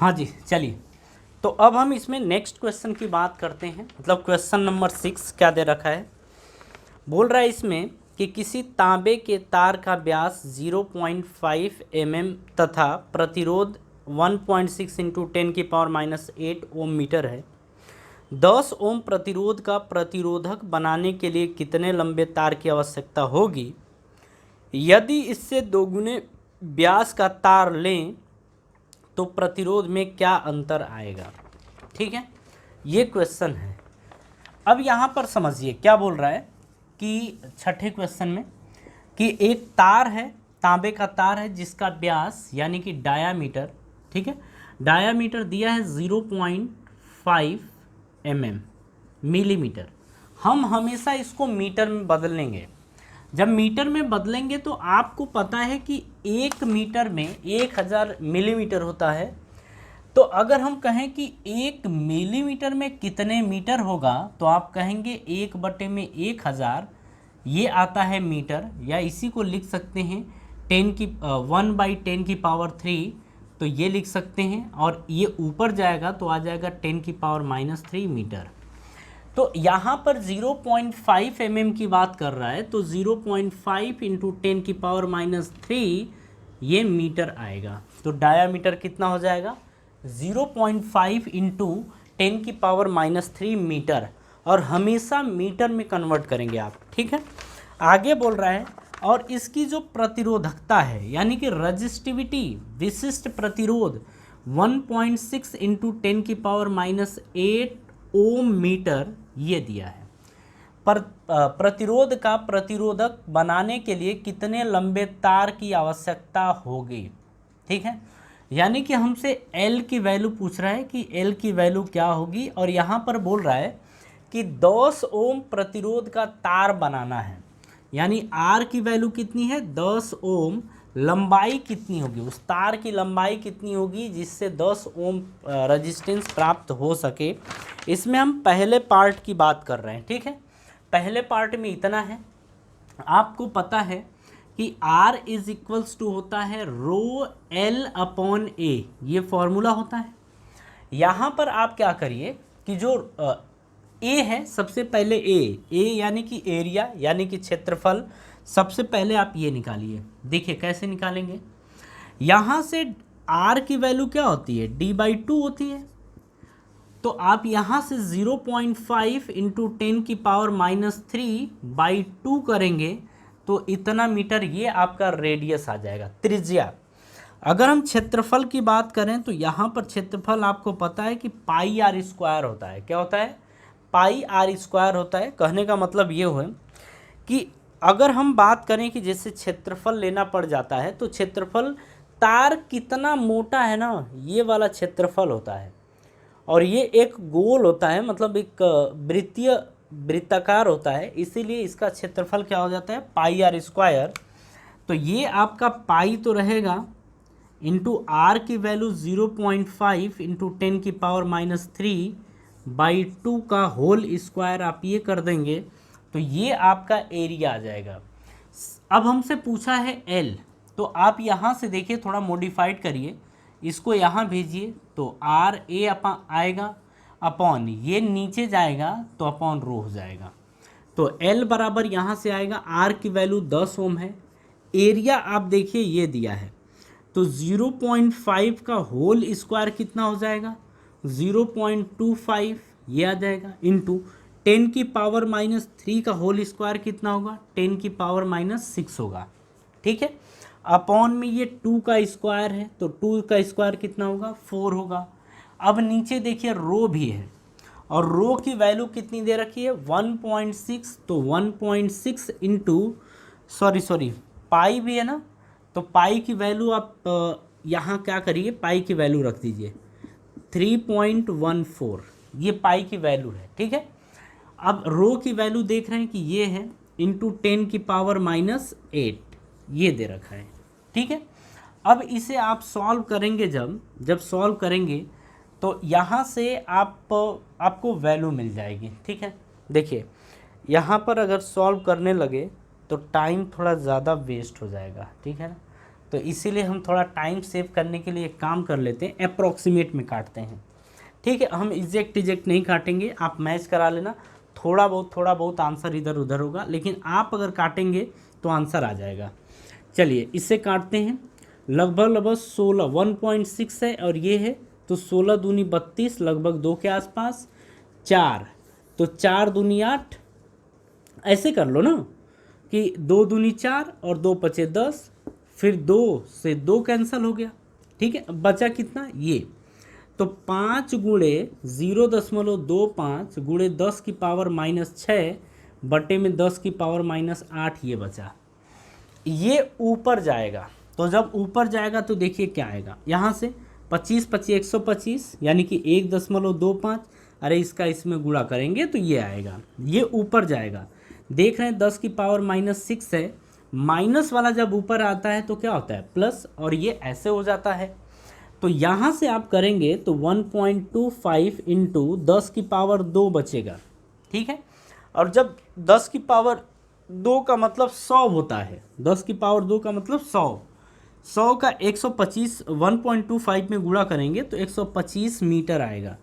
हाँ जी, चलिए। तो अब हम इसमें नेक्स्ट क्वेश्चन की बात करते हैं, मतलब क्वेश्चन नंबर 6 क्या दे रखा है। बोल रहा है इसमें कि किसी तांबे के तार का व्यास 0.5 mm तथा प्रतिरोध 1.6 इंटू 10⁻⁸ ओम मीटर है। 10 ओम प्रतिरोध का प्रतिरोधक बनाने के लिए कितने लंबे तार की आवश्यकता होगी? यदि इससे दोगुने व्यास का तार लें तो प्रतिरोध में क्या अंतर आएगा? ठीक है, ये क्वेश्चन है। अब यहाँ पर समझिए क्या बोल रहा है कि छठे क्वेश्चन में कि एक तार है, तांबे का तार है जिसका व्यास यानी कि डायामीटर, ठीक है, डायामीटर दिया है 0.5 mm मिलीमीटर। हम हमेशा इसको मीटर में बदलेंगे। जब मीटर में बदलेंगे तो आपको पता है कि 1 मीटर में 1000 मिलीमीटर होता है। तो अगर हम कहें कि 1 मिलीमीटर में कितने मीटर होगा तो आप कहेंगे 1/1000, ये आता है मीटर, या इसी को लिख सकते हैं 1/10⁻³ तो ये लिख सकते हैं, और ये ऊपर जाएगा तो आ जाएगा 10⁻³ मीटर। तो यहाँ पर 0.5 mm की बात कर रहा है, तो 0.5 इंटू 10⁻³ ये मीटर आएगा। तो डायामीटर कितना हो जाएगा? 0.5 इंटू 10⁻³ मीटर, और हमेशा मीटर में कन्वर्ट करेंगे आप, ठीक है। आगे बोल रहा है, और इसकी जो प्रतिरोधकता है यानी कि रजिस्टिविटी, विशिष्ट प्रतिरोध 1.6 इंटू 10⁻⁸ ओम मीटर ये दिया है। पर प्रतिरोध का प्रतिरोधक बनाने के लिए कितने लंबे तार की आवश्यकता होगी? ठीक है, यानी कि हमसे L की वैल्यू पूछ रहा है कि L की वैल्यू क्या होगी, और यहाँ पर बोल रहा है कि 10 ओम प्रतिरोध का तार बनाना है, यानी R की वैल्यू कितनी है? 10 ओम। लंबाई कितनी होगी, उस तार की लंबाई कितनी होगी जिससे 10 ओम रेजिस्टेंस प्राप्त हो सके। इसमें हम पहले पार्ट की बात कर रहे हैं, ठीक है। पहले पार्ट में इतना है, आपको पता है कि R इज इक्वल्स टू होता है ρL/A, ये फॉर्मूला होता है। यहाँ पर आप क्या करिए कि जो A है, सबसे पहले A यानी कि एरिया यानी कि क्षेत्रफल, सबसे पहले आप ये निकालिए। देखिए कैसे निकालेंगे। यहाँ से R की वैल्यू क्या होती है? D/2 होती है। तो आप यहाँ से 0.5 इंटू 10⁻³ करेंगे तो इतना मीटर ये आपका रेडियस आ जाएगा, त्रिज्या। अगर हम क्षेत्रफल की बात करें तो यहाँ पर क्षेत्रफल आपको पता है कि πr² होता है। क्या होता है? πr² होता है। कहने का मतलब ये हुआ कि अगर हम बात करें कि जैसे क्षेत्रफल लेना पड़ जाता है, तो क्षेत्रफल तार कितना मोटा है ना, ये वाला क्षेत्रफल होता है, और ये एक गोल होता है, मतलब एक वृत्ताकार होता है, इसीलिए इसका क्षेत्रफल क्या हो जाता है? πr²। तो ये आपका पाई तो रहेगा, इंटू R की वैल्यू 0.5 इंटू 10⁻³ का होल स्क्वायर आप ये कर देंगे तो ये आपका एरिया आ जाएगा। अब हमसे पूछा है L, तो आप यहाँ से देखिए, थोड़ा मॉडिफाइड करिए, इसको यहाँ भेजिए तो RA आएगा, अपॉन ये नीचे जाएगा तो अपॉन रो हो जाएगा। तो L बराबर यहाँ से आएगा, R की वैल्यू 10 ओम है, एरिया आप देखिए ये दिया है, तो 0.5 का होल स्क्वायर कितना हो जाएगा? 0.25 ये आ जाएगा, इंटू 10⁻³ का होल स्क्वायर कितना होगा? 10⁻⁻6 होगा, ठीक है। अपॉन में ये 2 का स्क्वायर है, तो 2 का स्क्वायर कितना होगा? 4 होगा। अब नीचे देखिए रो भी है, और रो की वैल्यू कितनी दे रखी है? 1.6, तो 1.6 इंटू सॉरी पाई भी है ना, तो पाई की वैल्यू आप यहाँ क्या करिए, पाई की वैल्यू रख दीजिए 3.14, ये पाई की वैल्यू है, ठीक है। अब रो की वैल्यू देख रहे हैं कि ये है, इंटू 10⁻⁸ ये दे रखा है, ठीक है। अब इसे आप सॉल्व करेंगे, जब सॉल्व करेंगे तो यहाँ से आपको वैल्यू मिल जाएगी, ठीक है। देखिए यहाँ पर अगर सॉल्व करने लगे तो टाइम थोड़ा ज़्यादा वेस्ट हो जाएगा, ठीक है ना। तो इसीलिए हम थोड़ा टाइम सेव करने के लिए एक काम कर लेते हैं, अप्रॉक्सीमेट में काटते हैं। ठीक है, हम इजेक्ट नहीं काटेंगे, आप मैच करा लेना, थोड़ा बहुत आंसर इधर उधर होगा, लेकिन आप अगर काटेंगे तो आंसर आ जाएगा। चलिए इससे काटते हैं। लगभग 16 1.6 है और ये है, तो 16 दूनी 32, लगभग 2 के आसपास। 4, तो 4 दूनी 8, ऐसे कर लो ना कि 2 दूनी 4 और 2 पचे 10, फिर 2 से 2 कैंसिल हो गया। ठीक है, बचा कितना ये, तो 5 गुणे 0.25 गुणे 10 की पावर -6 बटे में 10 की पावर -8 ये बचा। ये ऊपर जाएगा, तो जब ऊपर जाएगा तो देखिए क्या आएगा, यहाँ से 25 25 125 यानी कि 1.25, अरे इसका इसमें गुणा करेंगे तो ये आएगा, ये ऊपर जाएगा। देख रहे हैं 10 की पावर -6 है, माइनस वाला जब ऊपर आता है तो क्या होता है प्लस, और ये ऐसे हो जाता है। तो यहाँ से आप करेंगे तो 1.25 इंटू 10 की पावर 2 बचेगा। ठीक है, और जब 10 की पावर 2 का मतलब 100 होता है, 10 की पावर 2 का मतलब 100 का 125 1.25 में गुणा करेंगे तो 125 मीटर आएगा।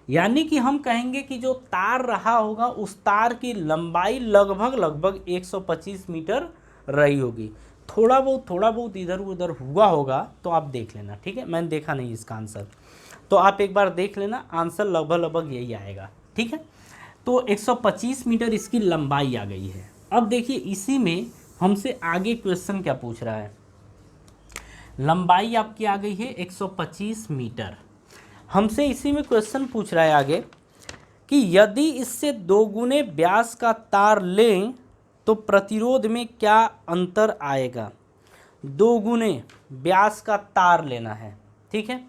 यानी कि हम कहेंगे कि जो तार रहा होगा उस तार की लंबाई लगभग 125 मीटर रही होगी। थोड़ा बहुत इधर उधर हुआ होगा तो आप देख लेना। ठीक है, मैंने देखा नहीं इसका आंसर, तो आप एक बार देख लेना, आंसर लगभग यही आएगा। ठीक है, तो 125 मीटर इसकी लंबाई आ गई है। अब देखिए इसी में हमसे आगे क्वेश्चन क्या पूछ रहा है, लंबाई आपकी आ गई है 125 मीटर। हमसे इसी में क्वेश्चन पूछ रहा है आगे कि यदि इससे 2 गुने व्यास का तार लें तो प्रतिरोध में क्या अंतर आएगा। 2 गुने व्यास का तार लेना है। ठीक है,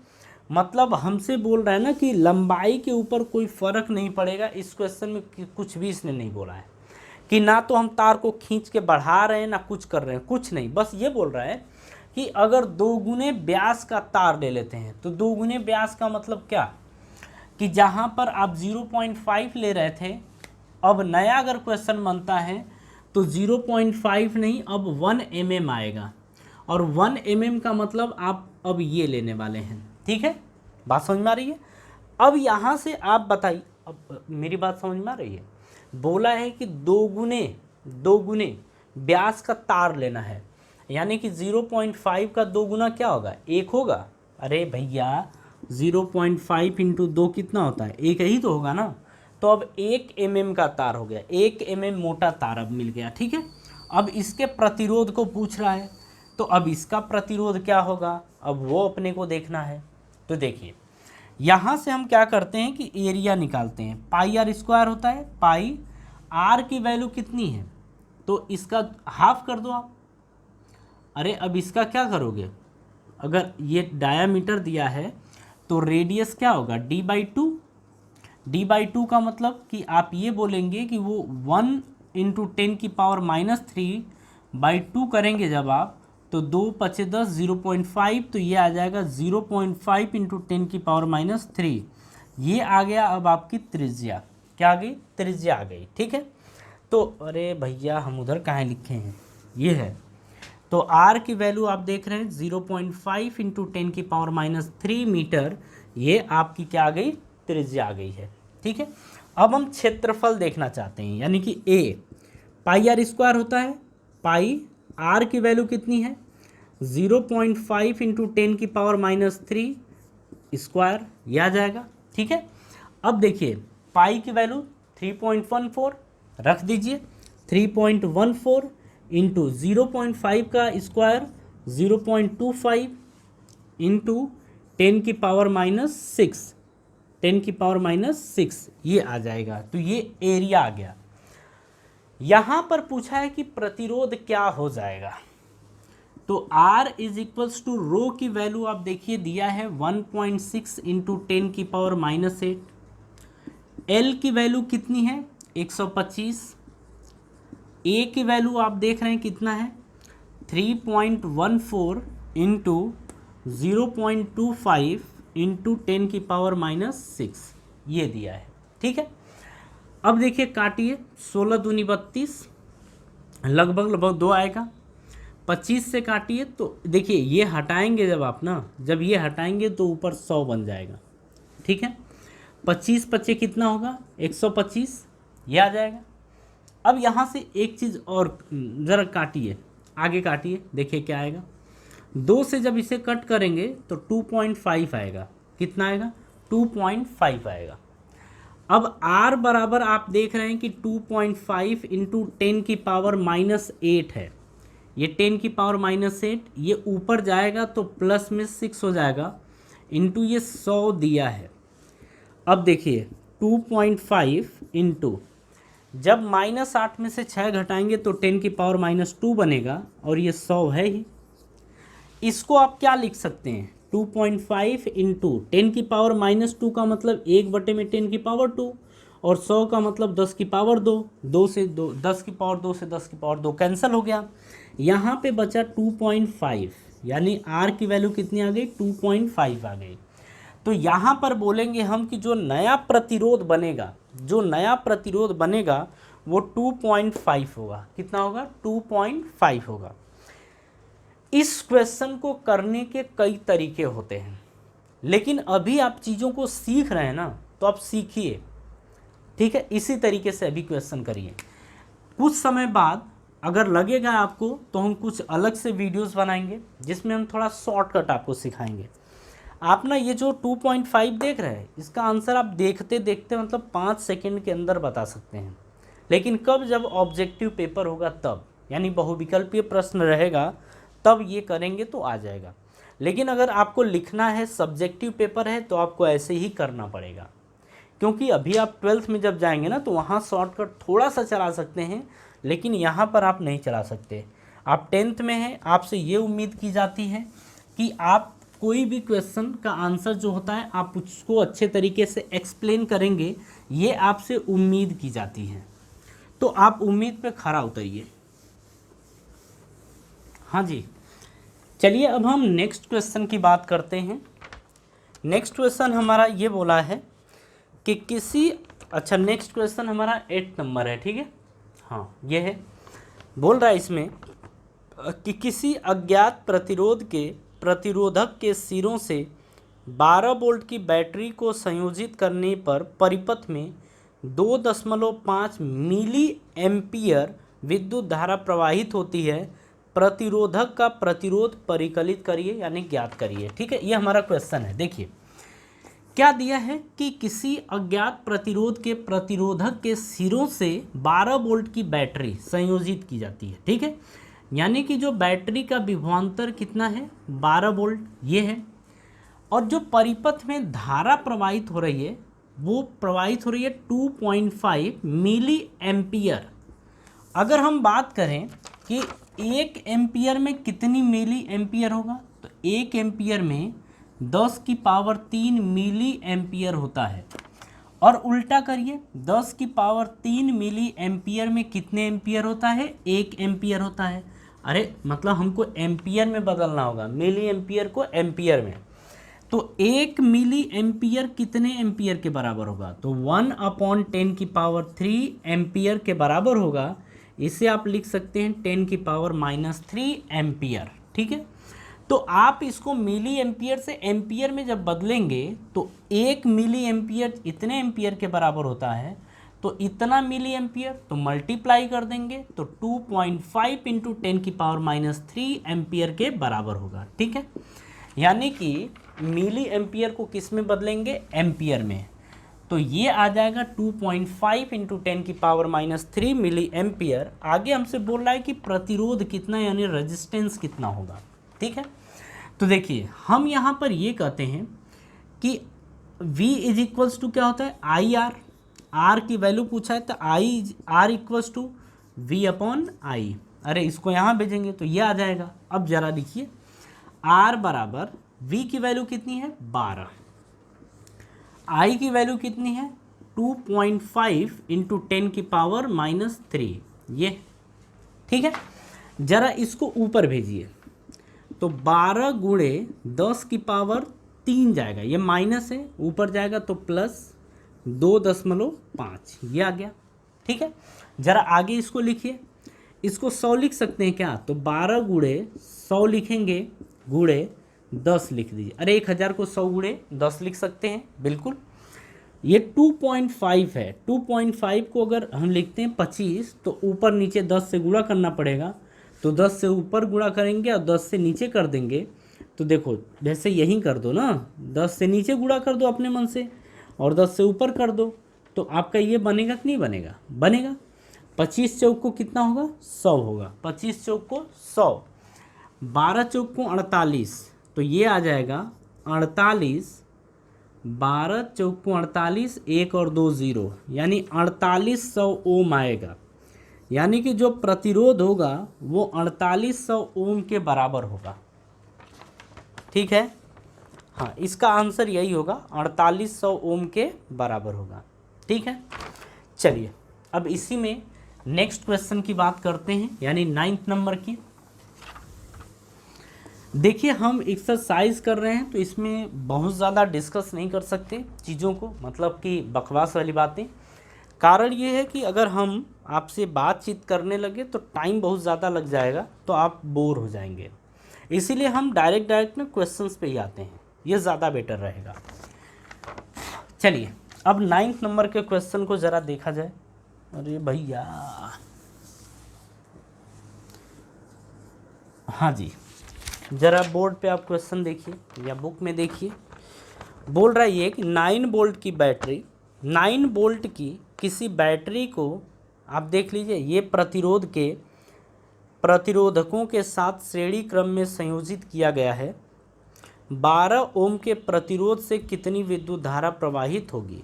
मतलब हमसे बोल रहा है ना कि लंबाई के ऊपर कोई फर्क नहीं पड़ेगा। इस क्वेश्चन में कुछ भी इसने नहीं बोला है कि ना तो हम तार को खींच के बढ़ा रहे हैं ना कुछ कर रहे हैं, कुछ नहीं, बस ये बोल रहा है कि अगर 2 गुने व्यास का तार ले लेते हैं तो 2 गुने व्यास का मतलब क्या, कि जहाँ पर आप 0.5 ले रहे थे, अब नया अगर क्वेश्चन बनता है तो 0.5 नहीं अब 1 mm आएगा, और 1 mm का मतलब आप अब ये लेने वाले हैं। ठीक है, बात समझ में आ रही है। अब यहाँ से आप बताइए, अब मेरी बात समझ में आ रही है। बोला है कि 2 गुने व्यास का तार लेना है, यानी कि 0.5 का 2 गुना क्या होगा, 1 होगा। अरे भैया 0.5 इंटू 2 कितना होता है, 1 ही तो होगा ना। तो अब 1 mm का तार हो गया, 1 mm मोटा तार अब मिल गया। ठीक है, अब इसके प्रतिरोध को पूछ रहा है, तो अब इसका प्रतिरोध क्या होगा, अब वो अपने को देखना है। तो देखिए यहाँ से हम क्या करते हैं कि एरिया निकालते हैं, पाई आर स्क्वायर होता है, पाई आर की वैल्यू कितनी है तो इसका हाफ कर दो आप। अरे अब इसका क्या करोगे, अगर ये डायामीटर दिया है तो रेडियस क्या होगा d/2, d/2 का मतलब कि आप ये बोलेंगे कि वो 1 × 10⁻³ करेंगे जब आप, तो 2 × 5 = 10, 0.5, तो ये आ जाएगा 0.5 × 10⁻³ ये आ गया। अब आपकी त्रिज्या क्या आ गई, त्रिज्या आ गई। ठीक है, तो अरे भैया हम उधर कहाँ लिखे हैं, ये है, तो r की वैल्यू आप देख रहे हैं 0.5 × 10⁻³ मीटर, ये आपकी क्या आ गई, त्रिज्या आ गई है। ठीक है, अब हम क्षेत्रफल देखना चाहते हैं, यानी कि a पाई आर स्क्वायर होता है, पाई r की वैल्यू कितनी है 0.5 × 10⁻³ स्क्वायर, यह आ जाएगा। ठीक है, अब देखिए पाई की वैल्यू 3.14 रख दीजिए, 3.14 इंटू 0.5 का स्क्वायर 0.25 इंटू 10⁻⁻6 10⁻⁻6 ये आ जाएगा। तो ये एरिया आ गया। यहाँ पर पूछा है कि प्रतिरोध क्या हो जाएगा, तो R = रो की वैल्यू आप देखिए दिया है 1.6 × 10⁻⁸। L की वैल्यू कितनी है 125, A की वैल्यू आप देख रहे हैं कितना है 3.14 इंटू 0.25 इंटू 10⁻⁻6 ये दिया है। ठीक है, अब देखिए काटिए, 16 दूनी 32, लगभग 2 आएगा, 25 से काटिए तो देखिए ये हटाएंगे जब आप ना, जब ये हटाएंगे तो ऊपर 100 बन जाएगा, ठीक है। 25 पच्चे कितना होगा 125, ये आ जाएगा। अब यहाँ से एक चीज़ और ज़रा काटिए, आगे काटिए, देखिए क्या आएगा। 2 से जब इसे कट करेंगे तो 2.5 आएगा, कितना आएगा 2.5 आएगा। अब r बराबर आप देख रहे हैं कि 2.5 इंटू 10 की पावर -8 है, ये 10 की पावर -8, ये ऊपर जाएगा तो प्लस में 6 हो जाएगा, इंटू ये 100 दिया है। अब देखिए 2.5 इंटू, जब -8 में से 6 घटाएंगे तो 10 की पावर -2 बनेगा, और ये 100 है ही। इसको आप क्या लिख सकते हैं 2.5 इंटू 10 की पावर -2 का मतलब 1/10 की पावर 2, और 100 का मतलब 10 की पावर 2, 2 से 2 10 की पावर 2 से 10 की पावर 2 कैंसिल हो गया। यहाँ पे बचा 2.5, यानी r की वैल्यू कितनी आ गई 2.5 आ गई। तो यहाँ पर बोलेंगे हम कि जो नया प्रतिरोध बनेगा, जो नया प्रतिरोध बनेगा वो 2.5 होगा, कितना होगा 2.5 होगा। इस क्वेश्चन को करने के कई तरीके होते हैं, लेकिन अभी आप चीज़ों को सीख रहे हैं ना, तो आप सीखिए, ठीक है। इसी तरीके से अभी क्वेश्चन करिए। कुछ समय बाद अगर लगेगा आपको तो हम कुछ अलग से वीडियोस बनाएंगे जिसमें हम थोड़ा शॉर्टकट आपको सिखाएंगे। आप ना ये जो 2.5 देख रहे हैं, इसका आंसर आप देखते देखते मतलब 5 सेकंड के अंदर बता सकते हैं, लेकिन कब, जब ऑब्जेक्टिव पेपर होगा तब, यानी बहुविकल्पीय प्रश्न रहेगा तब ये करेंगे तो आ जाएगा। लेकिन अगर आपको लिखना है, सब्जेक्टिव पेपर है, तो आपको ऐसे ही करना पड़ेगा, क्योंकि अभी आप 12th में जब जाएंगे ना तो वहाँ शॉर्टकट थोड़ा सा चला सकते हैं, लेकिन यहाँ पर आप नहीं चला सकते। आप 10th में हैं, आपसे ये उम्मीद की जाती है कि आप कोई भी क्वेश्चन का आंसर जो होता है आप उसको अच्छे तरीके से एक्सप्लेन करेंगे, ये आपसे उम्मीद की जाती है। तो आप उम्मीद पे खरा उतरिए। हाँ जी, चलिए अब हम नेक्स्ट क्वेश्चन की बात करते हैं। नेक्स्ट क्वेश्चन हमारा ये बोला है कि किसी, अच्छा नेक्स्ट क्वेश्चन हमारा 8 नंबर है, ठीक है। हाँ ये है, बोल रहा है इसमें कि किसी अज्ञात प्रतिरोधक के सिरों से 12 वोल्ट की बैटरी को संयोजित करने पर परिपथ में 2.5 मिली एम्पियर विद्युत धारा प्रवाहित होती है। प्रतिरोधक का प्रतिरोध परिकलित करिए, यानी ज्ञात करिए, ठीक है। ये हमारा क्वेश्चन है। देखिए क्या दिया है कि किसी अज्ञात प्रतिरोधक के सिरों से 12 वोल्ट की बैटरी संयोजित की जाती है, ठीक है। यानी कि जो बैटरी का विभवांतर कितना है 12 वोल्ट ये है, और जो परिपथ में धारा प्रवाहित हो रही है वो प्रवाहित हो रही है 2.5 मिली एम्पियर। अगर हम बात करें कि 1 एम्पियर में कितनी मिली एम्पियर होगा, तो 1 एम्पियर में 10 की पावर 3 मिली एम्पियर होता है, और उल्टा करिए 10 की पावर 3 मिली एम्पियर में कितने एम्पियर होता है 1 एम्पियर होता है। अरे मतलब हमको एम्पियर में बदलना होगा, मिली एम्पियर को एम्पियर में। तो 1 मिली एम्पियर कितने एम्पियर के बराबर होगा, तो 1/10 की पावर 3 एम्पियर के बराबर होगा। इसे आप लिख सकते हैं 10 की पावर -3 एम्पियर, ठीक है। तो आप इसको मिली एम्पियर से एम्पियर में जब बदलेंगे तो 1 मिली एम्पियर इतने एम्पियर के बराबर होता है, तो इतना मिली एम्पियर तो मल्टीप्लाई कर देंगे तो 2.5 इंटू 10 की पावर -3 एम्पियर के बराबर होगा, ठीक है। यानी कि मिली एम्पियर को किस में बदलेंगे एम्पियर में, तो ये आ जाएगा 2.5 इंटू 10 की पावर -3 मिली एम्पियर। आगे हमसे बोल रहा है कि प्रतिरोध कितना, यानी रेजिस्टेंस कितना होगा, ठीक है। तो देखिए हम यहाँ पर ये कहते हैं कि V इज इक्वल्स टू क्या होता है IR, R की वैल्यू पूछा है तो R इक्वल्स टू V/I। अरे इसको यहाँ भेजेंगे तो ये आ जाएगा। अब जरा लिखिए R बराबर V की वैल्यू कितनी है 12, I की वैल्यू कितनी है 2.5 इंटू 10 की पावर -3, ये ठीक है। जरा इसको ऊपर भेजिए तो 12 गुणे 10 की पावर 3 जाएगा, ये माइनस है, ऊपर जाएगा तो प्लस 2.5 ये आ गया, ठीक है। जरा आगे इसको लिखिए, इसको 100 लिख सकते हैं क्या? तो 12 गुणे 100 लिखेंगे, गुणे 10 लिख दीजिए। अरे 1000 को 100 गुणे 10 लिख सकते हैं, बिल्कुल। ये 2.5 है, 2.5 को अगर हम लिखते हैं 25 तो ऊपर नीचे 10 से गुणा करना पड़ेगा। तो 10 से ऊपर गुणा करेंगे और 10 से नीचे कर देंगे। तो देखो जैसे यहीं कर दो ना, 10 से नीचे गुणा कर दो अपने मन से और 10 से ऊपर कर दो, तो आपका ये बनेगा कि नहीं बनेगा? बनेगा। 25 चौक को कितना होगा? 100 होगा। 25 चौक को 100, 12 चौक को 48, तो ये आ जाएगा 48, 12 चौक को 48, 1 और 2 0, यानी 4800 ओम आएगा। यानी कि जो प्रतिरोध होगा वो 4800 ओम के बराबर होगा। ठीक है, हाँ, इसका आंसर यही होगा, 4800 ओम के बराबर होगा। ठीक है, चलिए अब इसी में नेक्स्ट क्वेश्चन की बात करते हैं, यानी 9th नंबर की। देखिए हम एक्सरसाइज कर रहे हैं तो इसमें बहुत ज़्यादा डिस्कस नहीं कर सकते चीज़ों को, मतलब कि बकवास वाली बातें। कारण ये है कि अगर हम आपसे बातचीत करने लगे तो टाइम बहुत ज़्यादा लग जाएगा, तो आप बोर हो जाएंगे। इसीलिए हम डायरेक्ट में क्वेश्चंस पे ही आते हैं, ये ज़्यादा बेटर रहेगा। चलिए अब 9th नंबर के क्वेश्चन को ज़रा देखा जाए। अरे भैया, हाँ जी, ज़रा बोर्ड पे आप क्वेश्चन देखिए या बुक में देखिए। बोल रहा है ये कि 9 वोल्ट की बैटरी, 9 वोल्ट की किसी बैटरी को आप देख लीजिए, ये प्रतिरोधकों के साथ श्रेणी क्रम में संयोजित किया गया है। 12 ओम के प्रतिरोध से कितनी विद्युत धारा प्रवाहित होगी?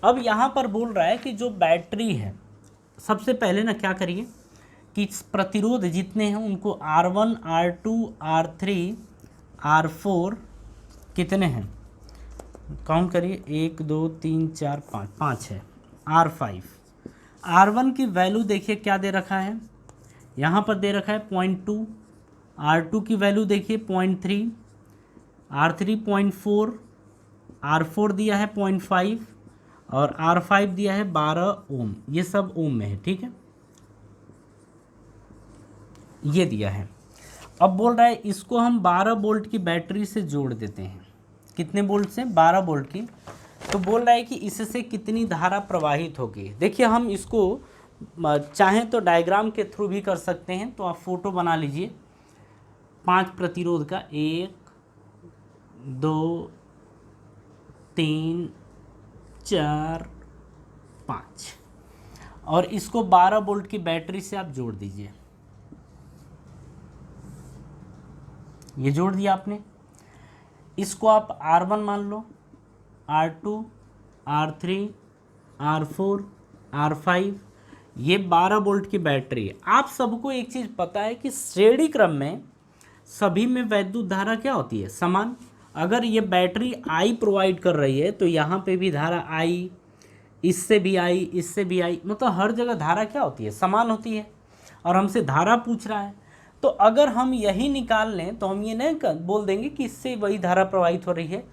अब यहाँ पर बोल रहा है कि जो बैटरी है, सबसे पहले ना क्या करिए कि प्रतिरोध जितने हैं उनको R1, R2, R3, R4 कितने हैं, काउंट करिए, 1 2 3 4 5, 5 है, R5। R1 की वैल्यू देखिए क्या दे रखा है, यहाँ पर दे रखा है 0.2, R2 की वैल्यू देखिए 0.3, R3 0.4, R4 दिया है 0.5 और R5 दिया है 12 ओम। ये सब ओम में है, ठीक है, ये दिया है। अब बोल रहा है इसको हम 12 वोल्ट की बैटरी से जोड़ देते हैं। कितने वोल्ट से? 12 वोल्ट की। तो बोल रहा है कि इससे कितनी धारा प्रवाहित होगी। देखिए हम इसको चाहें तो डायग्राम के थ्रू भी कर सकते हैं, तो आप फोटो बना लीजिए 5 प्रतिरोध का, 1 2 3 4 5, और इसको 12 वोल्ट की बैटरी से आप जोड़ दीजिए। ये जोड़ दिया आपने, इसको आप R1 मान लो, R2, R3, R4, R5, ये 12 वोल्ट की बैटरी है। आप सबको एक चीज़ पता है कि श्रेणी क्रम में सभी में वैद्युत धारा क्या होती है? समान। अगर ये बैटरी I प्रोवाइड कर रही है तो यहाँ पे भी धारा I, इससे भी I, इससे भी I, मतलब हर जगह धारा क्या होती है? समान होती है। और हमसे धारा पूछ रहा है, तो अगर हम यही निकाल लें तो हम ये नहीं बोल देंगे कि इससे वही धारा प्रवाहित हो रही है।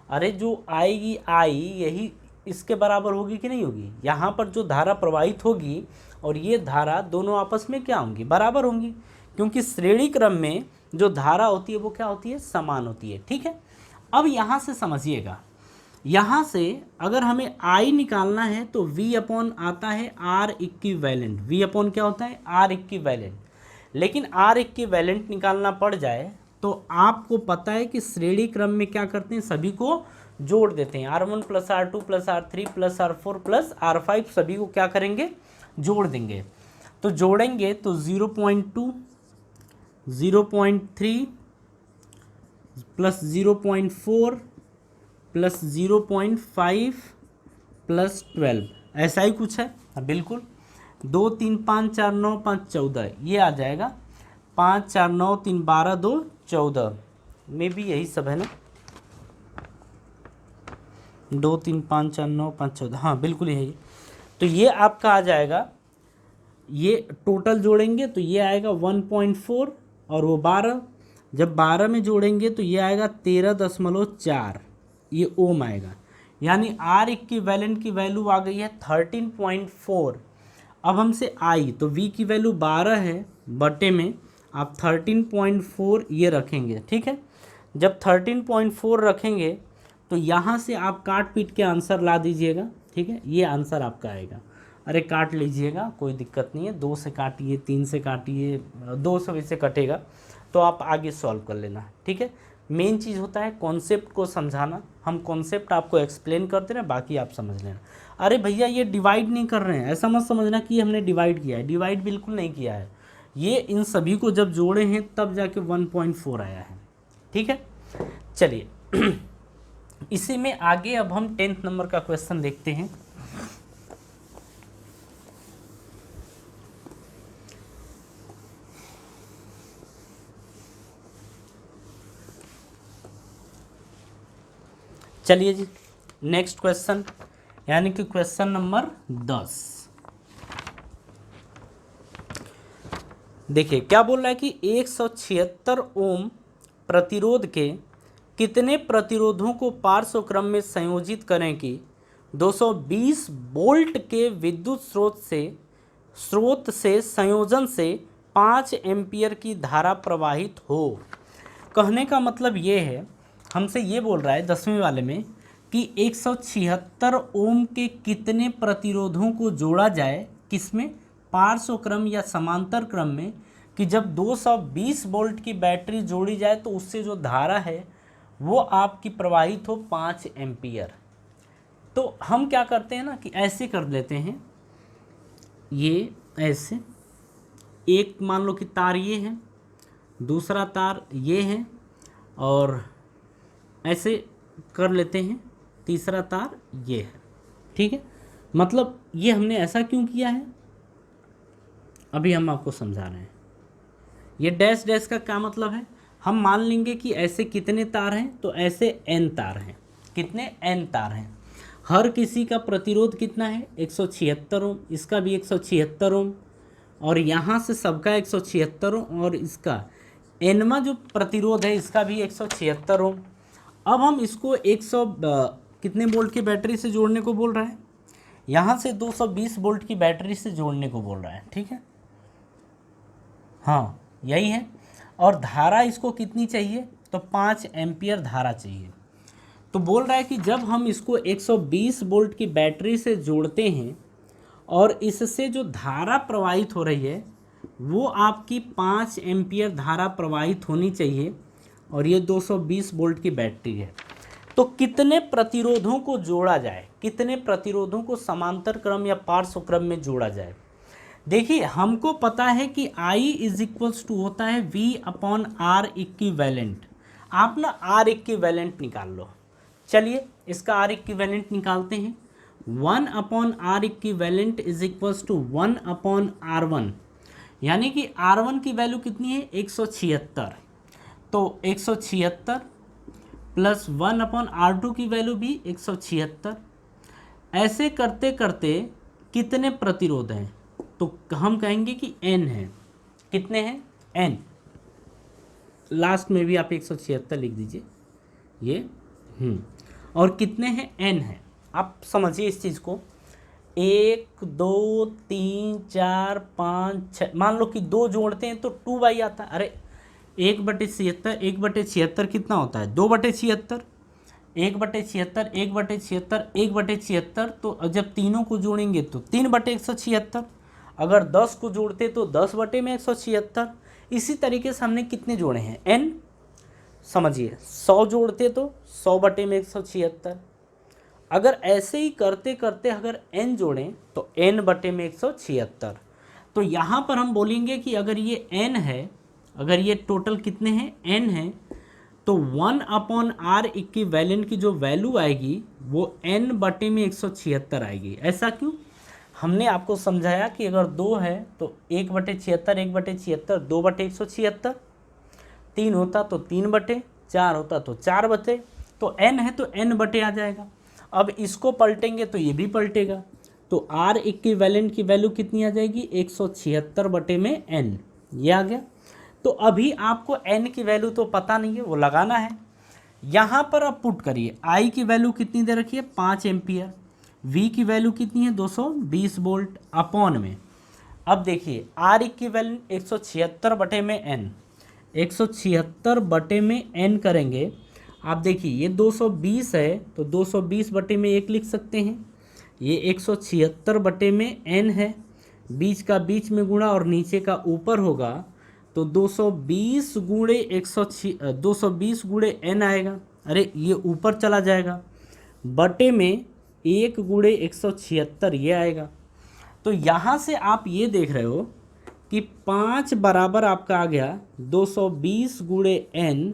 अरे जो आएगी I यही इसके बराबर होगी कि नहीं होगी? यहाँ पर जो धारा प्रवाहित होगी और ये धारा दोनों आपस में क्या होंगी? बराबर होंगी, क्योंकि श्रेणी क्रम में जो धारा होती है वो क्या होती है? समान होती है। ठीक है, अब यहाँ से समझिएगा, यहाँ से अगर हमें I निकालना है तो V अपॉन आता है R इक्विवेलेंट। V अपॉन क्या होता है? R equivalent. लेकिन R इक्विवेलेंट निकालना पड़ जाए तो आपको पता है कि श्रेणी क्रम में क्या करते हैं? सभी को जोड़ देते हैं। R1 plus R2 plus R3 plus R4 plus R5, सभी को क्या करेंगे? जोड़ देंगे। तो जोड़ेंगे तो 0.2, 0.3 प्लस 0.4 प्लस 0.5 प्लस 12, ऐसा ही कुछ है। बिल्कुल, 2 3 5 4 9 5 14, ये आ जाएगा 5 4 9 3 12 2 14 में भी यही सब है ना, 2 3 5 4 9 5 14, हाँ बिल्कुल यही। तो ये आपका आ जाएगा, ये टोटल जोड़ेंगे तो ये आएगा 1.4 और वो 12, जब 12 में जोड़ेंगे तो ये आएगा 13.4, ये ओम आएगा। यानी R इक्विवेलेंट की वैल्यू आ गई है 13.4। अब हमसे आई, तो V की वैल्यू 12 है, बटे में आप 13.4 ये रखेंगे, ठीक है। जब 13.4 रखेंगे तो यहाँ से आप काट पीट के आंसर ला दीजिएगा, ठीक है। ये आंसर आपका आएगा। अरे काट लीजिएगा, कोई दिक्कत नहीं है, 2 से काटिए, 3 से काटिए, 2 से वैसे कटेगा तो आप आगे सॉल्व कर लेना, ठीक है। मेन चीज़ होता है कॉन्सेप्ट को समझाना। हम कॉन्सेप्ट आपको एक्सप्लेन करते रहे, बाकी आप समझ लेना। अरे भैया ये डिवाइड नहीं कर रहे हैं, ऐसा मत समझना कि हमने डिवाइड किया है। डिवाइड बिल्कुल नहीं किया है, ये इन सभी को जब जोड़े हैं तब जाके 1.4 आया है, ठीक है। चलिए इसी में आगे अब हम 10th नंबर का क्वेश्चन देखते हैं। चलिए जी, नेक्स्ट क्वेश्चन, यानी कि क्वेश्चन नंबर 10। देखिए क्या बोल रहा है कि 176 ओम प्रतिरोध के कितने प्रतिरोधों को पार्श्व क्रम में संयोजित करें कि 220 वोल्ट के विद्युत स्रोत से संयोजन से 5 एम्पियर की धारा प्रवाहित हो। कहने का मतलब ये है, हमसे ये बोल रहा है 10वीं वाले में कि 176 ओम के कितने प्रतिरोधों को जोड़ा जाए, किसमें, पार्श्व क्रम या समांतर क्रम में, कि जब 220 वोल्ट की बैटरी जोड़ी जाए तो उससे जो धारा है वो आपकी प्रवाहित हो 5 एम्पियर। तो हम क्या करते हैं ना कि ऐसे कर लेते हैं, ये ऐसे, एक मान लो कि तार ये है, दूसरा तार ये है, और ऐसे कर लेते हैं, तीसरा तार ये है, ठीक है। मतलब ये हमने ऐसा क्यों किया है अभी हम आपको समझा रहे हैं। ये डैश डैश का क्या मतलब है, हम मान लेंगे कि ऐसे कितने तार हैं, तो ऐसे n तार हैं, कितने n तार हैं, हर किसी का प्रतिरोध कितना है 176 ओम, इसका भी 176 ओम, और यहाँ से सबका 176 ओम, और इसका nवा जो प्रतिरोध है इसका भी 176 ओम। अब हम इसको 100 कितने वोल्ट की बैटरी से जोड़ने को बोल रहा है, यहाँ से 220 वोल्ट की बैटरी से जोड़ने को बोल रहा है, ठीक है। हाँ यही है, और धारा इसको कितनी चाहिए, तो 5 एम्पियर धारा चाहिए। तो बोल रहा है कि जब हम इसको 120 वोल्ट की बैटरी से जोड़ते हैं और इससे जो धारा प्रवाहित हो रही है वो आपकी 5 एम्पियर धारा प्रवाहित होनी चाहिए, और ये 220 वोल्ट की बैटरी है, तो कितने प्रतिरोधों को जोड़ा जाए, कितने प्रतिरोधों को समांतर क्रम या पार्श्व क्रम में जोड़ा जाए। देखिए हमको पता है कि I इज इक्वल्स टू होता है V/R इक्विवेलेंट। आप ना R इक्विवेलेंट निकाल लो। चलिए इसका R इक्विवेलेंट निकालते हैं। 1/R equivalent is equals to 1/R1, यानी कि R1 की वैल्यू कितनी है 176, तो 176 प्लस 1/R2 की वैल्यू भी 176। ऐसे करते करते कितने प्रतिरोध हैं, तो हम कहेंगे कि n है। कितने हैं, n, लास्ट में भी आप 176 लिख दीजिए ये। और कितने हैं, n है। आप समझिए इस चीज़ को, 1 2 3 4 5 6, मान लो कि 2 जोड़ते हैं तो 2 आता है। अरे 1/76, 1/76 कितना होता है 2/76, 1/76, 1/76, 1/76, तो जब तीनों को जोड़ेंगे तो 3/176, अगर 10 को जोड़ते तो 10/176। इसी तरीके से हमने कितने जोड़े हैं, n, समझिए 100 जोड़ते तो 100/176। अगर ऐसे ही करते करते अगर n जोड़ें तो n/176। तो यहाँ पर हम बोलेंगे कि अगर ये n है, अगर ये टोटल कितने हैं n है, तो 1/R इक्विवेलेंट की जो वैल्यू आएगी वो n/176 आएगी। ऐसा क्यों, हमने आपको समझाया कि अगर 2 है तो 1/76, 1/76, 2/176, 3 होता तो 3/, 4 होता तो 4/, तो n है तो n/, आ जाएगा। अब इसको पलटेंगे तो ये भी पलटेगा, तो R इक्विवेलेंट की वैल्यू कितनी आ जाएगी 176/n, ये आ गया। तो अभी आपको n की वैल्यू तो पता नहीं है, वो लगाना है। यहाँ पर आप पुट करिए, I की वैल्यू कितनी दे रखी है 5 एम्पियर, V की वैल्यू कितनी है 220 वोल्ट, अपॉन में अब देखिए आर इक्विवेलेंट 176 बटे में एन, 176 बटे में एन करेंगे। आप देखिए ये 220 है तो 220 बटे में 1 लिख सकते हैं। ये 176 बटे में एन है, बीच का बीच में गुणा और नीचे का ऊपर होगा, तो 220 गुणे 220 गुणे एन आएगा। अरे ये ऊपर चला जाएगा, बटे में 1 गुणे 176 ये आएगा। तो यहाँ से आप ये देख रहे हो कि 5 बराबर आपका आ गया 220 गुणे एन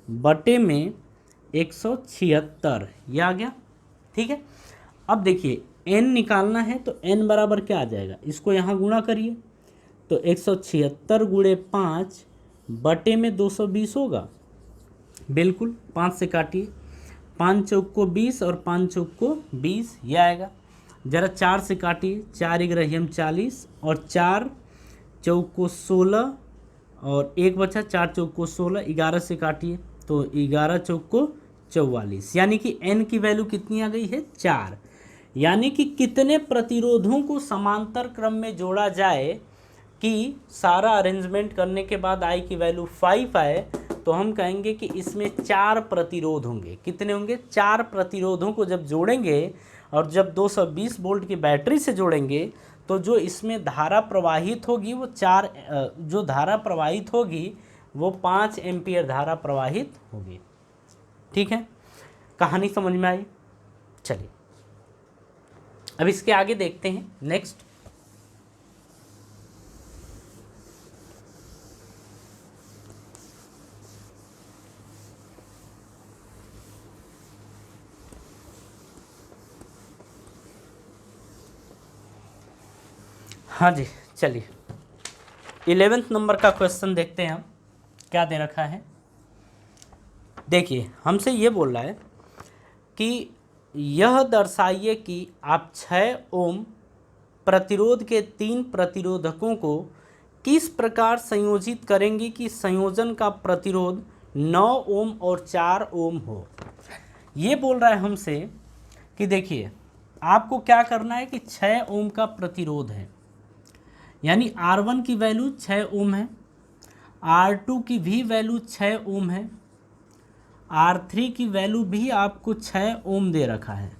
बटे में 176, ये आ गया। ठीक है, अब देखिए n निकालना है तो n बराबर क्या आ जाएगा, इसको यहाँ गुणा करिए तो 176 गुणे 5 बटे में 220 होगा। बिल्कुल 5 से काटिए, 5 चौक को 20 और 5 चौक को 20 ये आएगा। ज़रा 4 से काटिए, 4 इग्रहियम 40 और 4 चौक को 16 और 1 बचा, 4 चौक को 16, 11 से काटिए तो 11 चौक को 44, यानी कि n की वैल्यू कितनी आ गई है 4। यानी कि कितने प्रतिरोधों को समांतर क्रम में जोड़ा जाए कि सारा अरेंजमेंट करने के बाद i की वैल्यू 5 आए, तो हम कहेंगे कि इसमें 4 प्रतिरोध होंगे। कितने होंगे, 4 प्रतिरोधों को जब जोड़ेंगे और जब 220 वोल्ट की बैटरी से जोड़ेंगे तो जो इसमें धारा प्रवाहित होगी वो 4, जो धारा प्रवाहित होगी वो 5 एम्पियर धारा प्रवाहित होगी। ठीक है, कहानी समझ में आई। चलिए अब इसके आगे देखते हैं नेक्स्ट। हाँ जी, चलिए 11वें नंबर का क्वेश्चन देखते हैं हम क्या दे रखा है। देखिए हमसे ये बोल रहा है कि यह दर्शाइए कि आप 6 ओम प्रतिरोध के 3 प्रतिरोधकों को किस प्रकार संयोजित करेंगे कि संयोजन का प्रतिरोध 9 ओम और 4 ओम हो। ये बोल रहा है हमसे कि देखिए आपको क्या करना है कि 6 ओम का प्रतिरोध है, यानी R1 की वैल्यू 6 ओम है, R2 की भी वैल्यू 6 ओम है, R3 की वैल्यू भी आपको 6 ओम दे रखा है।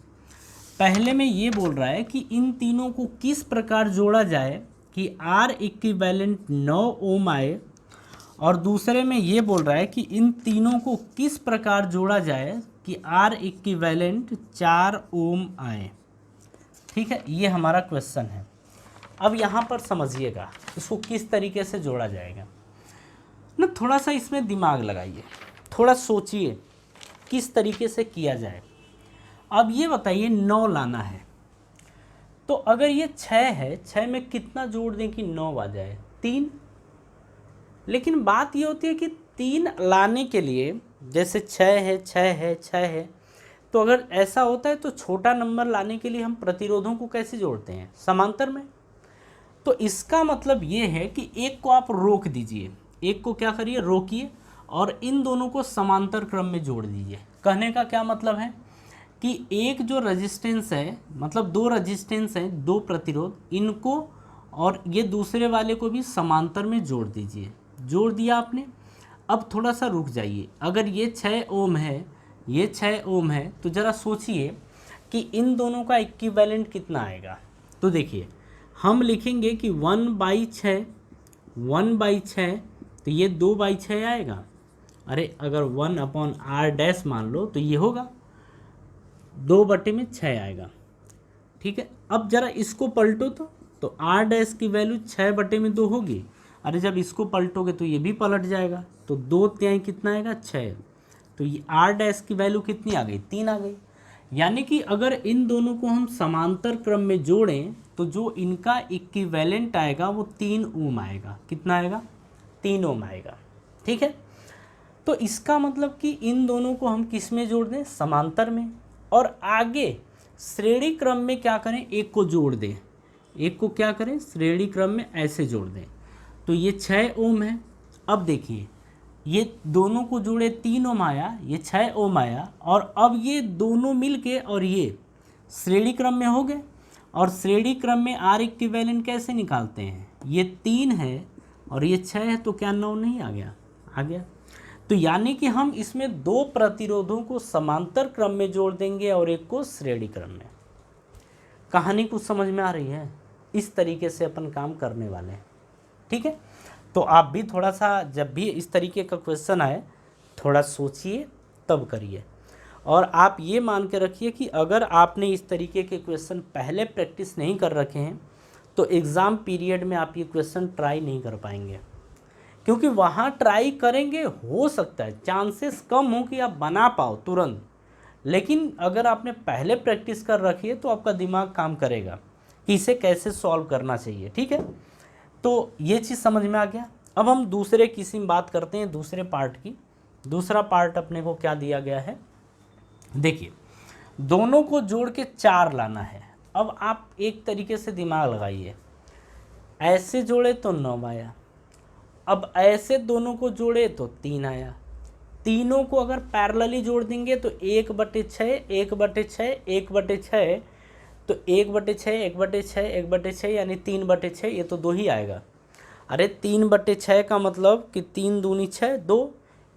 पहले में ये बोल रहा है कि इन तीनों को किस प्रकार जोड़ा जाए कि R इक्विवेलेंट 9 ओम आए, और दूसरे में ये बोल रहा है कि इन तीनों को किस प्रकार जोड़ा जाए कि R इक्विवेलेंट 4 ओम आए। ठीक है, ये हमारा क्वेश्चन है। अब यहाँ पर समझिएगा इसको किस तरीके से जोड़ा जाएगा ना, थोड़ा सा इसमें दिमाग लगाइए, थोड़ा सोचिए किस तरीके से किया जाए। अब ये बताइए 9 लाना है, तो अगर ये 6 है, 6 में कितना जोड़ दें कि 9 आ जाए, 3। लेकिन बात ये होती है कि 3 लाने के लिए जैसे 6 है 6 है 6 है, तो अगर ऐसा होता है तो छोटा नंबर लाने के लिए हम प्रतिरोधों को कैसे जोड़ते हैं, समांतर में। तो इसका मतलब ये है कि एक को आप रोक दीजिए, एक को क्या करिए रोकिए और इन दोनों को समांतर क्रम में जोड़ दीजिए। कहने का क्या मतलब है कि एक जो रेजिस्टेंस है, मतलब 2 रेजिस्टेंस हैं, 2 प्रतिरोध, इनको और ये दूसरे वाले को भी समांतर में जोड़ दीजिए। जोड़ दिया आपने, अब थोड़ा सा रुक जाइए। अगर ये 6 ओम है, ये 6 ओम है, तो ज़रा सोचिए कि इन दोनों का इक्विवेलेंट कितना आएगा। तो देखिए हम लिखेंगे कि 1/6, 1/6, तो ये 2/6 आएगा। अरे अगर 1/r' मान लो तो ये होगा 2/6 आएगा। ठीक है, अब जरा इसको पलटो तो r' की वैल्यू 6/2 होगी। अरे जब इसको पलटोगे तो ये भी पलट जाएगा, तो 2 त्याई कितना आएगा 6, तो ये r' की वैल्यू कितनी आ गई 3 आ गई। यानी कि अगर इन दोनों को हम समांतर क्रम में जोड़ें तो जो इनका इक्विवेलेंट आएगा वो 3 ओम आएगा। कितना आएगा 3 ओम आएगा। ठीक है, तो इसका मतलब कि इन दोनों को हम किस में जोड़ दें, समांतर में, और आगे श्रेणी क्रम में क्या करें, एक को जोड़ दें, एक को क्या करें श्रेणी क्रम में ऐसे जोड़ दें। तो ये 6 ओम है। अब देखिए ये दोनों को जोड़े 3 ओम आया, ये 6 ओम आया, और अब ये दोनों मिलके और ये श्रेणी क्रम में हो गए। और श्रेणी क्रम में R इक्विवेलेंट कैसे निकालते हैं, ये 3 है और ये 6 है, तो क्या 9 नहीं आ गया? आ गया। तो यानी कि हम इसमें 2 प्रतिरोधों को समांतर क्रम में जोड़ देंगे और एक को श्रेणी क्रम में। कहानी कुछ समझ में आ रही है? इस तरीके से अपन काम करने वाले हैं, ठीक है। तो आप भी थोड़ा सा जब भी इस तरीके का क्वेश्चन आए थोड़ा सोचिए तब करिए। और आप ये मान के रखिए कि अगर आपने इस तरीके के क्वेश्चन पहले प्रैक्टिस नहीं कर रखे हैं तो एग्ज़ाम पीरियड में आप ये क्वेश्चन ट्राई नहीं कर पाएंगे, क्योंकि वहाँ ट्राई करेंगे हो सकता है चांसेस कम हो कि आप बना पाओ तुरंत, लेकिन अगर आपने पहले प्रैक्टिस कर रखी है तो आपका दिमाग काम करेगा कि इसे कैसे सॉल्व करना चाहिए, ठीक है। तो ये चीज़ समझ में आ गया। अब हम दूसरे किसी में बात करते हैं, दूसरे पार्ट की। दूसरा पार्ट अपने को क्या दिया गया है, देखिए दोनों को जोड़ के 4 लाना है। अब आप एक तरीके से दिमाग लगाइए, ऐसे जोड़े तो 9 आया, अब ऐसे दोनों को जोड़े तो 3 आया। तीनों को अगर पैरेलली जोड़ देंगे तो 1/6 1/6 1/6, तो 1/6 1/6 1/6 यानी 3/6, ये तो 2 ही आएगा। अरे 3/6 का मतलब कि 3 दूनी 6 2,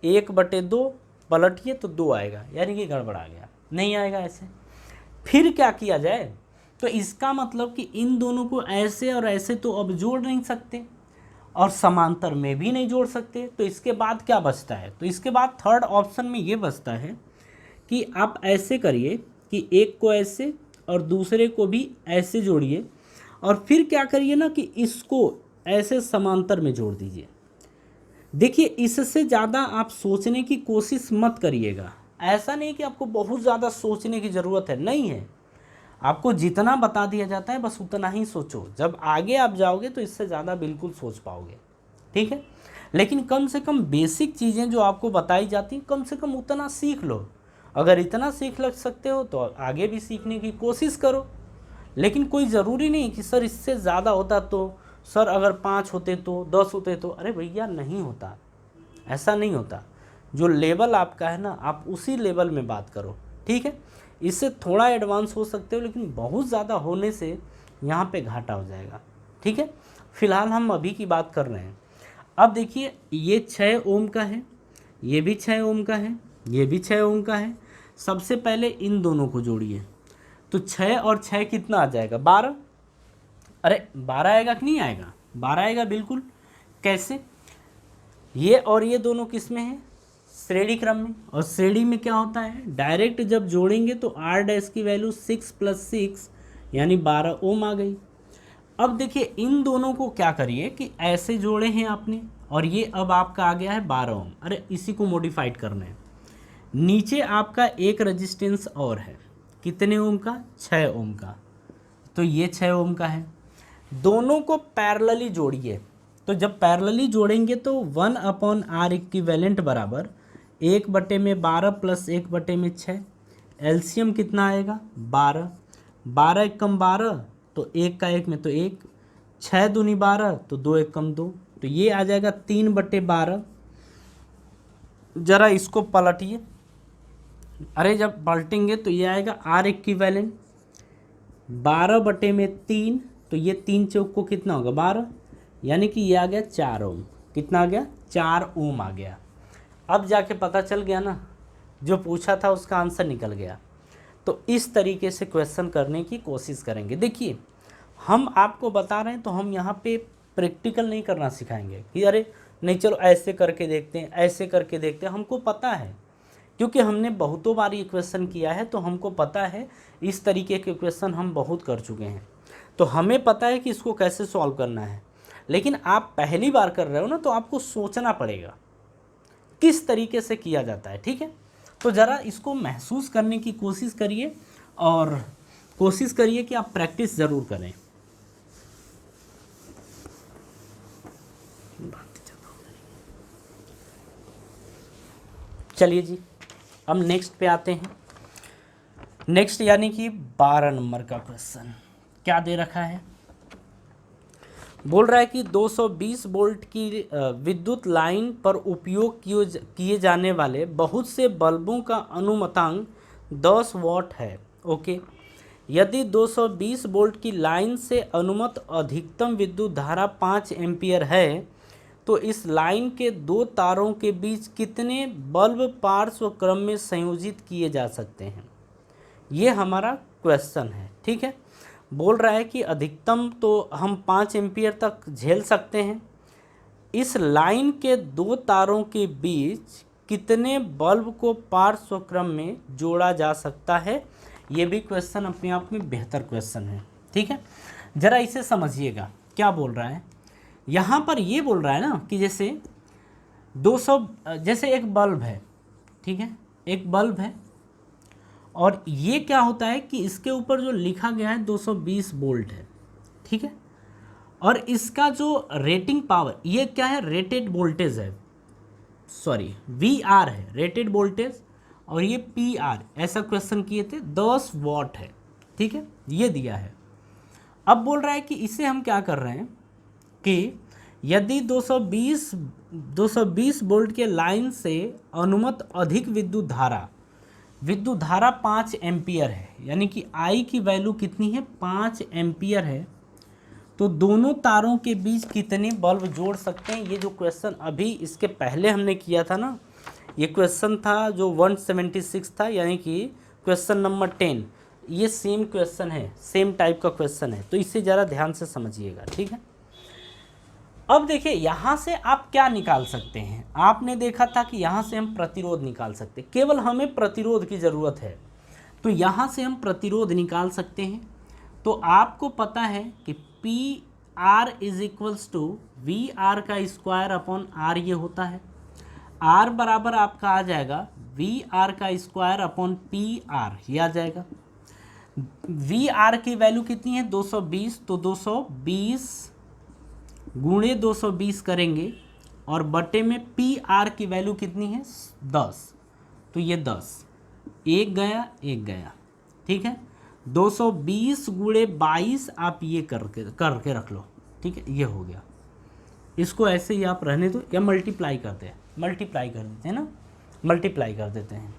1/2 पलटिए तो 2 आएगा, यानी कि गड़बड़ आ गया, नहीं आएगा ऐसे। फिर क्या किया जाए, तो इसका मतलब कि इन दोनों को ऐसे और ऐसे तो अब जोड़ नहीं सकते और समांतर में भी नहीं जोड़ सकते, तो इसके बाद क्या बचता है, तो इसके बाद थर्ड ऑप्शन में ये बचता है कि आप ऐसे करिए कि एक को ऐसे और दूसरे को भी ऐसे जोड़िए, और फिर क्या करिए ना कि इसको ऐसे समांतर में जोड़ दीजिए। देखिए इससे ज़्यादा आप सोचने की कोशिश मत करिएगा, ऐसा नहीं कि आपको बहुत ज़्यादा सोचने की ज़रूरत है, नहीं है। आपको जितना बता दिया जाता है बस उतना ही सोचो, जब आगे आप जाओगे तो इससे ज़्यादा बिल्कुल सोच पाओगे, ठीक है। लेकिन कम से कम बेसिक चीज़ें जो आपको बताई जाती कम से कम उतना सीख लो। अगर इतना सीख लग सकते हो तो आगे भी सीखने की कोशिश करो। लेकिन कोई ज़रूरी नहीं कि सर इससे ज़्यादा होता तो, सर अगर 5 होते तो 10 होते तो, अरे भैया नहीं होता, ऐसा नहीं होता। जो लेवल आपका है ना आप उसी लेवल में बात करो, ठीक है। इससे थोड़ा एडवांस हो सकते हो लेकिन बहुत ज़्यादा होने से यहाँ पे घाटा हो जाएगा, ठीक है। फिलहाल हम अभी की बात कर रहे हैं। अब देखिए ये 6 ओम का है, ये भी 6 ओम का है, ये भी 6 ओम का है। सबसे पहले इन दोनों को जोड़िए, तो 6 और 6 कितना आ जाएगा, 12। अरे 12 आएगा कि नहीं आएगा, 12 आएगा बिल्कुल। कैसे, ये और ये दोनों किस में है, श्रेणी क्रम में। और श्रेणी में क्या होता है, डायरेक्ट जब जोड़ेंगे तो आर डैश की वैल्यू 6 + 6 यानी 12 ओम आ गई। अब देखिए इन दोनों को क्या करिए कि ऐसे जोड़े हैं आपने और ये अब आपका आ गया है 12 ओम। अरे इसी को मॉडिफाइड करना है। नीचे आपका एक रेजिस्टेंस और है, कितने ओम का, 6 ओम का, तो ये 6 ओम का है। दोनों को पैरेलली जोड़िए, तो जब पैरेलली जोड़ेंगे तो 1/r इक्विवेलेंट बराबर 1/12 + 1/6। एलसीएम कितना आएगा, 12। 12 × 12 तो 1 का 1 में तो 1, 6 दूनी 12 तो 2 × 1 2, तो ये आ जाएगा 3/12। ज़रा इसको पलटिए, अरे जब पलटेंगे तो ये आएगा आर इक्विवेलेंट 12/3, तो ये 3 चौक को कितना होगा, 12, यानी कि ये आ गया 4 ओम। कितना आ गया, 4 ओम आ गया। अब जाके पता चल गया ना, जो पूछा था उसका आंसर निकल गया। तो इस तरीके से क्वेश्चन करने की कोशिश करेंगे। देखिए हम आपको बता रहे हैं तो हम यहाँ पे प्रैक्टिकल नहीं करना सिखाएंगे कि अरे नहीं चलो ऐसे करके देखते हैं, ऐसे करके देखते हैं। हमको पता है, क्योंकि हमने बहुतों बार ये क्वेश्चन किया है, तो हमको पता है इस तरीके के क्वेश्चन हम बहुत कर चुके हैं, तो हमें पता है कि इसको कैसे सॉल्व करना है। लेकिन आप पहली बार कर रहे हो ना, तो आपको सोचना पड़ेगा किस तरीके से किया जाता है, ठीक है। तो ज़रा इसको महसूस करने की कोशिश करिए और कोशिश करिए कि आप प्रैक्टिस ज़रूर करें। चलिए जी, अब नेक्स्ट पे आते हैं। नेक्स्ट यानी कि 12 नंबर का क्वेश्चन क्या दे रखा है, बोल रहा है कि 220 वोल्ट की विद्युत लाइन पर उपयोग किए जाने वाले बहुत से बल्बों का अनुमतांक 10 वाट है। ओके, यदि 220 वोल्ट की लाइन से अनुमत अधिकतम विद्युत धारा 5 एम्पियर है तो इस लाइन के दो तारों के बीच कितने बल्ब पार्श्व क्रम में संयोजित किए जा सकते हैं। ये हमारा क्वेश्चन है। ठीक है, बोल रहा है कि अधिकतम तो हम 5 एम्पियर तक झेल सकते हैं, इस लाइन के दो तारों के बीच कितने बल्ब को पार्श्व क्रम में जोड़ा जा सकता है। ये भी क्वेश्चन अपने आप में बेहतर क्वेश्चन है। ठीक है, ज़रा इसे समझिएगा क्या बोल रहा है। यहाँ पर ये बोल रहा है ना कि जैसे 200 जैसे एक बल्ब है, ठीक है, एक बल्ब है और ये क्या होता है कि इसके ऊपर जो लिखा गया है 220 वोल्ट है। ठीक है, और इसका जो रेटिंग पावर ये क्या है, रेटेड वोल्टेज है, सॉरी VR है रेटेड वोल्टेज, और ये PR ऐसा क्वेश्चन किए थे 10 वॉट है। ठीक है, ये दिया है। अब बोल रहा है कि इसे हम क्या कर रहे हैं कि यदि 220 वोल्ट के लाइन से अनुमत अधिक विद्युत धारा 5 एम्पियर है, यानी कि I की वैल्यू कितनी है, 5 एम्पियर है, तो दोनों तारों के बीच कितने बल्ब जोड़ सकते हैं। ये जो क्वेश्चन अभी इसके पहले हमने किया था ना, ये क्वेश्चन था जो 176 था, यानी कि क्वेश्चन नंबर 10, ये सेम क्वेश्चन है, सेम टाइप का क्वेश्चन है, तो इसे ज़रा ध्यान से समझिएगा। ठीक है, अब देखिए यहाँ से आप क्या निकाल सकते हैं। आपने देखा था कि यहाँ से हम प्रतिरोध निकाल सकते हैं, केवल हमें प्रतिरोध की ज़रूरत है, तो यहाँ से हम प्रतिरोध निकाल सकते हैं। तो आपको पता है कि PR is equals to VR का स्क्वायर अपॉन R ये होता है। R बराबर आपका आ जाएगा VR का स्क्वायर अपॉन PR, ये आ जाएगा। VR की वैल्यू कितनी है, 220, तो 220 गुणे 220 करेंगे और बटे में PR की वैल्यू कितनी है, 10, तो ये 10, एक गया। ठीक है, 220 गुणे 22 आप ये करके रख लो। ठीक है, ये हो गया। इसको ऐसे ही आप रहने दो या मल्टीप्लाई कर देते हैं ना, मल्टीप्लाई कर देते हैं।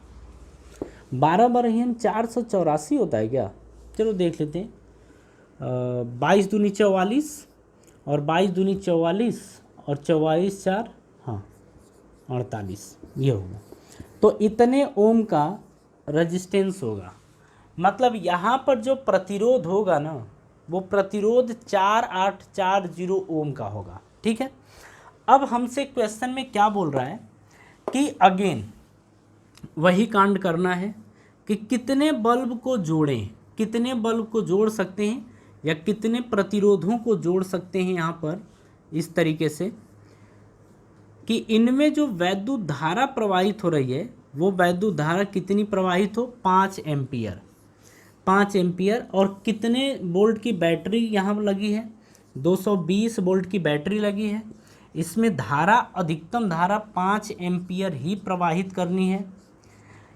12 बार ही हम 484 होता है क्या, चलो देख लेते हैं। 22 दूनी 44 और 22 दूनी 44 और 44 4 हाँ 48, ये होगा। तो इतने ओम का रेजिस्टेंस होगा, मतलब यहाँ पर जो प्रतिरोध होगा ना वो प्रतिरोध 4840 ओम का होगा। ठीक है, अब हमसे क्वेश्चन में क्या बोल रहा है कि अगेन वही कांड करना है कि कितने बल्ब को जोड़ें, कितने बल्ब को जोड़ सकते हैं या कितने प्रतिरोधों को जोड़ सकते हैं। यहाँ पर इस तरीके से कि इनमें जो वैद्युत धारा प्रवाहित हो रही है वो वैद्युत धारा कितनी प्रवाहित हो, 5 एम्पियर, 5 एम्पियर, और कितने वोल्ट की बैटरी यहाँ लगी है, 220 वोल्ट की बैटरी लगी है। इसमें धारा अधिकतम धारा 5 एम्पियर ही प्रवाहित करनी है।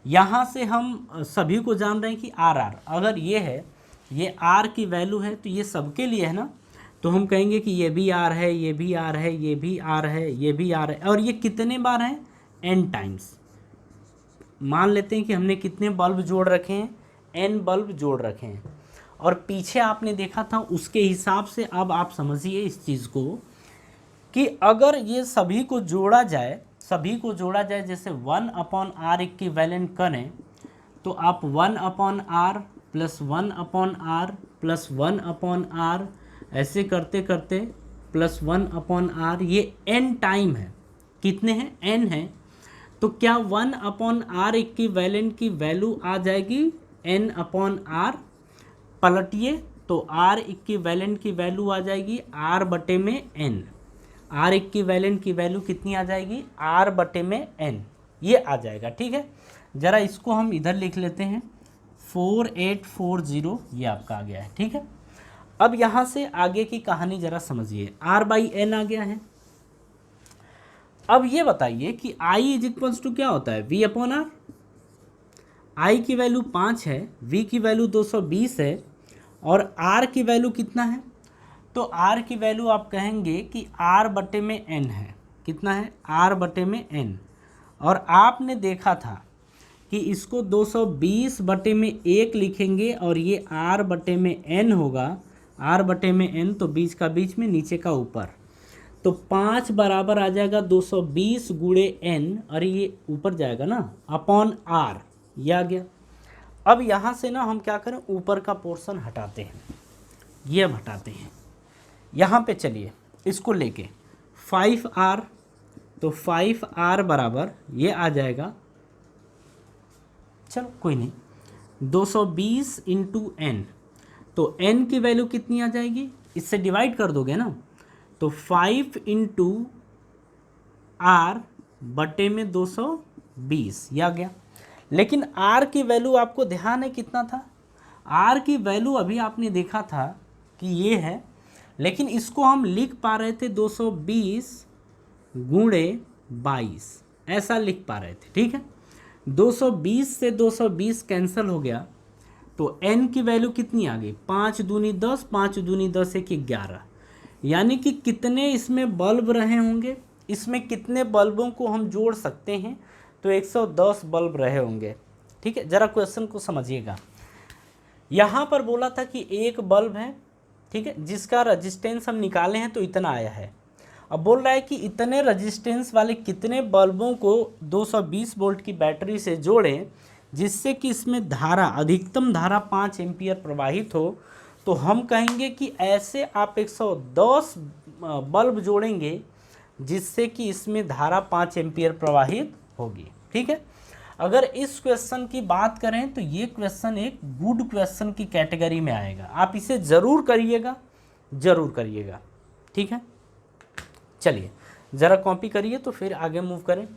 यहाँ से हम सभी को जान रहे हैं कि RR अगर ये है, ये R की वैल्यू है, तो ये सबके लिए है ना, तो हम कहेंगे कि ये भी R है, ये भी R है, ये भी R है, ये भी R है, और ये कितने बार हैं, N टाइम्स। मान लेते हैं कि हमने कितने बल्ब जोड़ रखे हैं, N बल्ब जोड़ रखे हैं, और पीछे आपने देखा था उसके हिसाब से अब आप समझिए इस चीज़ को कि अगर ये सभी को जोड़ा जाए जैसे 1/R इक्विवेलेंट करें तो आप 1/R plus 1/R plus 1/R ऐसे करते करते प्लस 1/R, ये N टाइम है, कितने हैं, N है, तो क्या 1/R इक्विवेलेंट की वैल्यू आ जाएगी N/R, पलटिए तो R इक्विवेलेंट की वैल्यू आ जाएगी R बटे में N, R इक्विवेलेंट की वैल्यू कितनी आ जाएगी, R बटे में N, ये आ जाएगा। ठीक है, ज़रा इसको हम इधर लिख लेते हैं 4840, ये आपका आ गया है। ठीक है, अब यहाँ से आगे की कहानी ज़रा समझिए, R/N आ गया है। अब ये बताइए कि I इज इक्वल्स टू क्या होता है, V/R। I की वैल्यू 5 है, V की वैल्यू 220 है, और R की वैल्यू कितना है, तो R की वैल्यू आप कहेंगे कि R बटे में N है, कितना है, R बटे में N। और आपने देखा था कि इसको 220 बटे में 1 लिखेंगे और ये r बटे में n होगा, r बटे में n, तो बीच का बीच में नीचे का ऊपर, तो 5 बराबर आ जाएगा 220 गुणे n, और ये ऊपर जाएगा ना अपॉन r, ये आ गया। अब यहाँ से ना हम क्या करें, ऊपर का पोर्शन हटाते हैं, ये अब हटाते हैं। यहाँ पे चलिए इसको लेके 5r, तो 5r बराबर ये आ जाएगा, चलो कोई नहीं, 220 इंटू n, तो n की वैल्यू कितनी आ जाएगी, इससे डिवाइड कर दोगे ना, तो 5 इंटू r बटे में 220, ये आ गया। लेकिन r की वैल्यू आपको ध्यान है कितना था, r की वैल्यू अभी आपने देखा था कि ये है, लेकिन इसको हम लिख पा रहे थे 220 गुणे 22, ऐसा लिख पा रहे थे, ठीक है। 220 से 220 कैंसिल हो गया, तो n की वैल्यू कितनी आ गई, 5 दूनी 10, 5 दूनी 10, 1 11, यानी कि कितने इसमें बल्ब रहे होंगे, इसमें कितने बल्बों को हम जोड़ सकते हैं, तो 110 बल्ब रहे होंगे, ठीक है। ज़रा क्वेश्चन को समझिएगा, यहाँ पर बोला था कि एक बल्ब है, ठीक है, जिसका रजिस्टेंस हम निकाले हैं तो इतना आया है। अब बोल रहा है कि इतने रजिस्टेंस वाले कितने बल्बों को 220 वोल्ट की बैटरी से जोड़ें जिससे कि इसमें धारा, अधिकतम धारा 5 एम्पियर प्रवाहित हो। तो हम कहेंगे कि ऐसे आप 110 बल्ब जोड़ेंगे जिससे कि इसमें धारा 5 एम्पियर प्रवाहित होगी, ठीक है। अगर इस क्वेश्चन की बात करें तो ये क्वेश्चन एक गुड क्वेश्चन की कैटेगरी में आएगा, आप इसे ज़रूर करिएगा, ज़रूर करिएगा, ठीक है। चलिए ज़रा कॉपी करिए तो फिर आगे मूव करें।